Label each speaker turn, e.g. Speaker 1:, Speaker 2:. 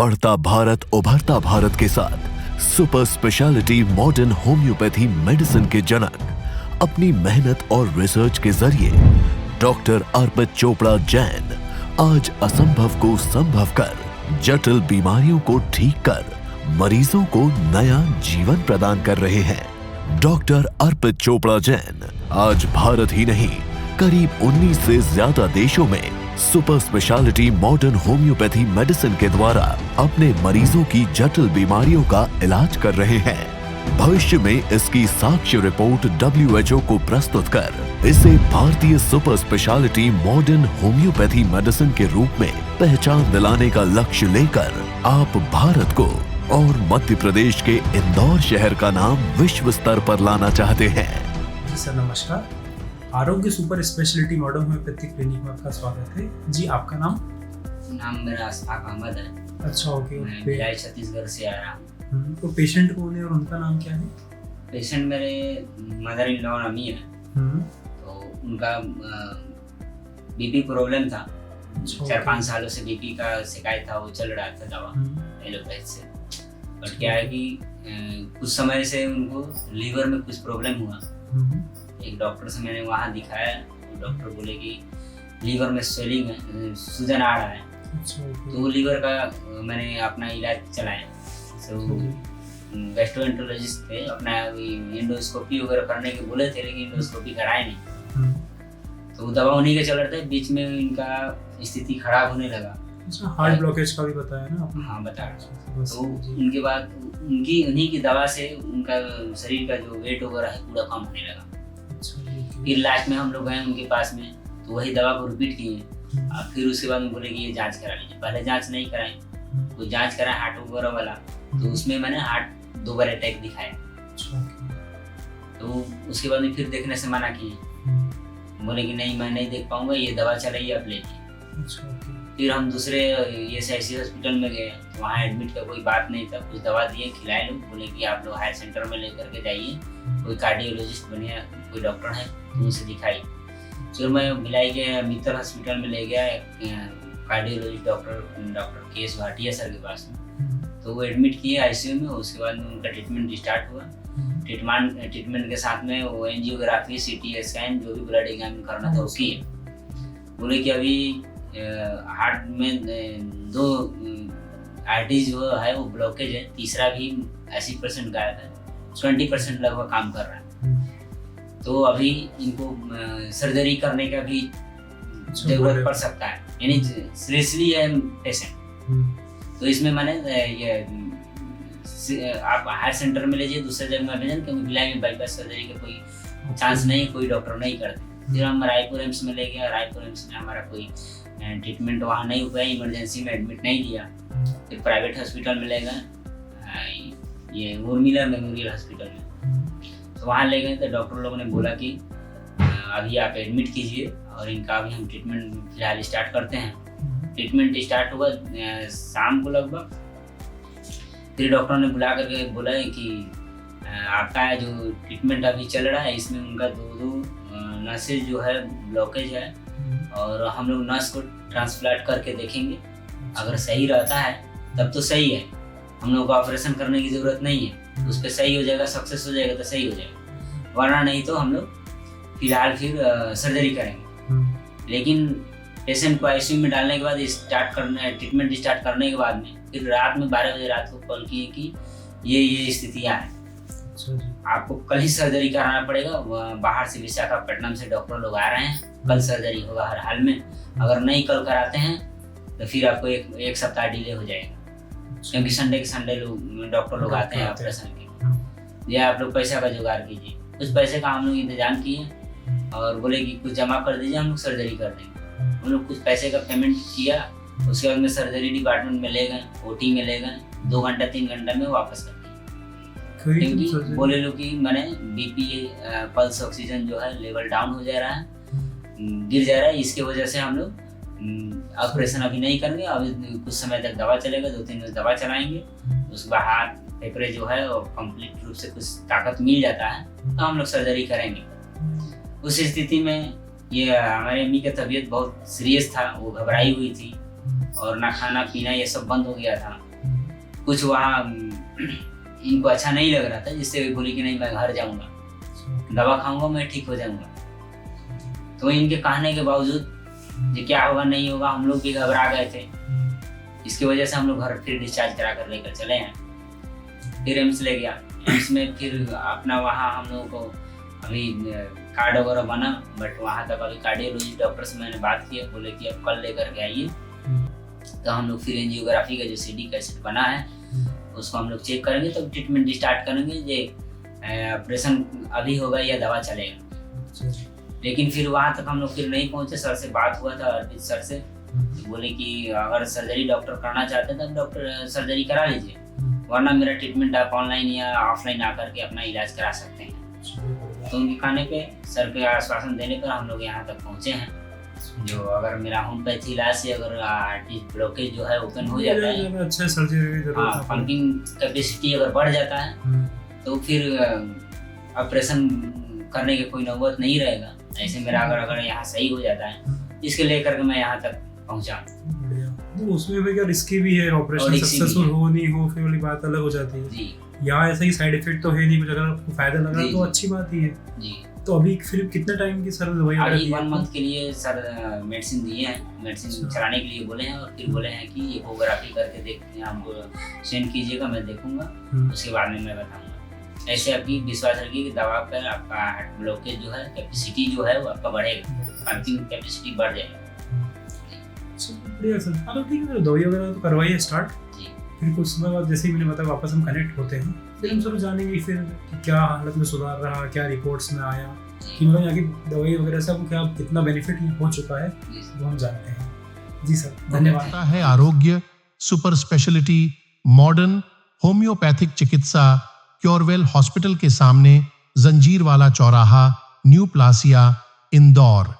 Speaker 1: बढ़ता भारत उभरता भारत के साथ super speciality modern homeopathy medicine के जनक अपनी मेहनत और रिसर्च के जरिए डॉक्टर अर्पित चोपड़ा जैन आज असंभव को संभव कर जटिल बीमारियों को ठीक कर मरीजों को नया जीवन प्रदान कर रहे हैं। डॉक्टर अर्पित चोपड़ा जैन आज भारत ही नहीं करीब 19 से ज्यादा देशों में super speciality modern homeopathy medicine के द्वारा अपने मरीजों की जटिल बीमारियों का इलाज कर रहे हैं। भविष्य में इसकी साक्ष्य रिपोर्ट WHO को प्रस्तुत कर इसे भारतीय super speciality modern homeopathy medicine के रूप में पहचान दिलाने का लक्ष्य लेकर आप भारत को और मध्य प्रदेश के इंदौर शहर का नाम विश्व स्तर पर लाना चाहते हैं।
Speaker 2: जी सर नमस्कार। आरोग्य super speciality modern homeopathic clinic में आपका स्वागत है। जी आपका नाम?
Speaker 3: मेरा अशफाक अहमद है।
Speaker 2: अच्छा ओके।
Speaker 3: मैं भिलाई छत्तीसगढ़ से आया हूँ।
Speaker 2: तो पेशेंट कौन है और उनका नाम क्या है?
Speaker 3: पेशेंट मेरे मदर इन लॉ अम्मी है। तो उनका बीपी प्रॉब्लम था। 4-5 सालों से बीपी का शिकायत था, वो चल रहा था दवा एलोपैथ से। बट क्या है कि कुछ समय से उनको लीवर में कुछ प्रॉब्लम हुआ। एक डॉक्टर से मैंने वहाँ दिखाया, डॉक्टर बोले कि लीवर में स्वेलिंग है, सूजन आ रहा है। तो लीवर का मैंने अपना इलाज चलाया। गैस्ट्रोएंटरोलॉजिस्ट थे, अपना एंडोस्कोपी वगैरह करने के बोले थे, लेकिन एंडोस्कोपी कराए नहीं। तो दवा उन्हीं के चल रहे थे, बीच में इनका स्थिति खराब होने लगा।
Speaker 2: हार्ट ब्लॉकेज का भी बताया ना आपने?
Speaker 3: हाँ बता रहा। तो उनके बाद उन्हीं की दवा से उनका शरीर का जो वेट वगैरह है पूरा कम होने लगा। फिर लास्ट में हम लोग गए उनके पास में, तो वही दवा को रिपीट किए। फिर उसके बाद में बोले कि ये जांच करा लीजिए। पहले जांच नहीं कराई, कोई जांच करा हार्ट वगैरह वाला, तो उसमें मैंने हार्ट 2 बार अटैक दिखाया। तो उसके बाद में फिर देखने से मना किए, बोले कि नहीं मैं नहीं देख पाऊंगा, ये दवा चलाइए आप लीजिए। फिर हम दूसरे ESIC हॉस्पिटल में गए, वहाँ एडमिट का कोई बात नहीं था, कुछ दवा दिए खिलाए लोग, बोले कि आप लोग हायर सेंटर में लेकर के जाइए, कोई कार्डियोलॉजिस्ट बढ़िया कोई डॉक्टर है तो उनसे दिखाई। फिर मैं भिलाई के मित्तल हॉस्पिटल में ले गया cardiologist doctor KS Bhatia sir के पास में। तो वो एडमिट किए ICU में। उसके बाद में उनका ट्रीटमेंट स्टार्ट हुआ। ट्रीटमेंट के साथ में वो एंजियोग्राफी, CT स्कैन, जो भी ब्लड एग्जामिन करना था वो किए। बोले कि अभी हार्ट में 2 आर्टरी जो है वो ब्लॉकेज है, तीसरा भी 80% गायब है, 20% लगभग काम कर रहा है। तो अभी इनको सर्जरी करने का भी जरूरत पड़ सकता है, यानी सीरियसली है पेशेंट। तो इसमें मैंने आप हायर सेंटर में लीजिए, दूसरे जगह में भेजें, क्योंकि भिलाई में बाईपास सर्जरी का कोई चांस नहीं, कोई डॉक्टर नहीं करते। फिर हम रायपुर एम्स में ले गया। रायपुर एम्स में हमारा कोई ट्रीटमेंट वहाँ नहीं हुआ, इमरजेंसी में एडमिट नहीं दिया। फिर प्राइवेट हॉस्पिटल में ले गए, ये उर्मिला मेमोरियल हॉस्पिटल में। तो वहाँ ले गए तो डॉक्टर लोगों ने बोला कि अभी आप एडमिट कीजिए और इनका अभी हम ट्रीटमेंट फिलहाल स्टार्ट करते हैं। ट्रीटमेंट स्टार्ट हुआ शाम को लगभग। फिर डॉक्टर ने बुला करके बोला है कि आपका जो ट्रीटमेंट अभी चल रहा है इसमें उनका 2 नसें जो है ब्लॉकेज है, और हम लोग नस को ट्रांसप्लांट करके देखेंगे। अगर सही रहता है तब तो सही है, हम लोग को ऑपरेशन करने की जरूरत नहीं है। उस पर सही हो जाएगा, सक्सेस हो जाएगा तो सही हो जाएगा, वरना नहीं तो हम लोग फिलहाल फिर सर्जरी करेंगे। लेकिन पेशेंट को ICU में डालने के बाद ट्रीटमेंट स्टार्ट करने के बाद में फिर रात में 12 बजे रात को कॉल किए कि ये स्थितियाँ हैं, आपको कल ही सर्जरी कराना पड़ेगा। बाहर से विशाखापट्टनम से डॉक्टर लोग आ रहे हैं, कल सर्जरी होगा हर हाल में। अगर नहीं कल कराते हैं तो फिर आपको एक सप्ताह डिले हो जाएगा, क्योंकि संडे के संडे लोग डॉक्टर लोग आते हैं ऑपरेशन के। या आप लोग पैसा का जुगाड़ कीजिए। कुछ पैसे का हम लोग इंतजाम किए और बोले कि कुछ जमा कर दीजिए, हम लोग सर्जरी कर देंगे। हम लोग कुछ पैसे का पेमेंट किया। उसके बाद में सर्जरी डिपार्टमेंट में ले गए, OT में ले गए। 2 घंटा 3 घंटा में वापस कर दिए, क्योंकि बोले लोग कि मैंने BP पल्स ऑक्सीजन जो है लेवल डाउन हो जा रहा है, गिर जा रहा है, इसके वजह से हम लोग ऑपरेशन अभी नहीं करेंगे। अभी कुछ समय तक दवा चलेगा, 2-3 रोज दवा चलाएंगे। उसके बाद हाथ फेफड़े जो है वो कंप्लीट रूप से कुछ ताकत मिल जाता है तो हम लोग सर्जरी करेंगे। उस स्थिति में ये हमारे अम्मी की तबीयत बहुत सीरियस था, वो घबराई हुई थी और ना खाना पीना ये सब बंद हो गया था। कुछ वहाँ इनको अच्छा नहीं लग रहा था, जिससे वे बोली कि नहीं मैं घर जाऊँगा, दवा खाऊंगा, मैं ठीक हो जाऊँगा। तो इनके कहने के बावजूद ये क्या होगा नहीं होगा, हम लोग भी घबरा गए थे। इसकी वजह से हम लोग घर फिर डिस्चार्ज करा कर लेकर चले हैं। फिर एम्स ले गया। एम्स में फिर अपना वहाँ हम लोगों को अभी कार्ड वगैरह बना, बट वहाँ तक अभी कार्डियोलॉजी डॉक्टर से मैंने बात की, बोले कि अब कल लेकर के आइए। तो हम लोग फिर एंजियोग्राफी का जो CD कैसेट बना है उसको हम लोग चेक करेंगे, तब ट्रीटमेंट स्टार्ट करेंगे। ये ऑपरेशन अभी होगा या दवा चलेगा। लेकिन फिर वहाँ तक हम लोग फिर नहीं पहुँचे। सर से बात हुआ था, अर्पित सर से, बोले कि अगर सर्जरी डॉक्टर करना चाहते हैं तो डॉक्टर सर्जरी करा लीजिए, वरना मेरा ट्रीटमेंट आप ऑनलाइन या ऑफलाइन आकर के अपना इलाज करा सकते हैं। तो उनके कहने पे, सर के आश्वासन देने पर हम लोग यहाँ तक पहुँचे हैं। जो अगर मेरा होम्योपैथी इलाज से अगर आर्टरी ब्लॉकेज जो है ओपन हो जाता है,
Speaker 2: अच्छा सर्जरी,
Speaker 3: हाँ, पंपिंग कैपेसिटी अगर बढ़ जाता है तो फिर ऑपरेशन करने की कोई नौबत नहीं रहेगा। ऐसे मेरा अगर यहाँ सही हो जाता है, इसके लेकर के मैं यहाँ तक पहुँचा।
Speaker 2: तो उसमें भी क्या रिस्की भी है, ऑपरेशन सक्सेसफुल हो नहीं हो फिर वाली बात अलग हो जाती है जी। यहाँ ऐसा ही साइड इफेक्ट तो है नहीं कुछ, अगर आपको फायदा लग रहा है तो अच्छी बात ही है जी। तो अभी फिर कितने टाइम की सर दवाई
Speaker 3: अभी 1 मंथ के लिए सर मेडिसिन दिए हैं, मेडिसिन चलाने के लिए बोले हैं, और फिर बोले हैं कि एकोग्राफी करके देखते हैं, हमको सेंड कीजिएगा, मैं देखूंगा, उसके बाद में मैं बताऊंगा। ऐसे आपकी विश्वास रखिए कि दवा पर आपका हार्ट ब्लॉकेज जो है कैपेसिटी जो है वो आपका बढ़ेगा, पंपिंग कैपेसिटी बढ़ जाएगा।
Speaker 2: बढ़िया सर। तो ठीक है, दवाई वगैरह तो करवाइए स्टार्ट, फिर कुछ समय बाद जैसे ही मैंने बताया वापस हम कनेक्ट होते हैं, फिर हम सब जानेंगे फिर क्या हालत में सुधार रहा, क्या रिपोर्ट्स में आया, कि मतलब यहाँ की दवाई वगैरह से क्या कितना बेनिफिट हो चुका है वो हम जानते हैं। जी सर, धन्यवाद।
Speaker 4: है आरोग्य सुपर स्पेशलिटी मॉडर्न होम्योपैथिक चिकित्सा क्योरवेल हॉस्पिटल के सामने, जंजीरवाला चौराहा, न्यू प्लासिया, इंदौर।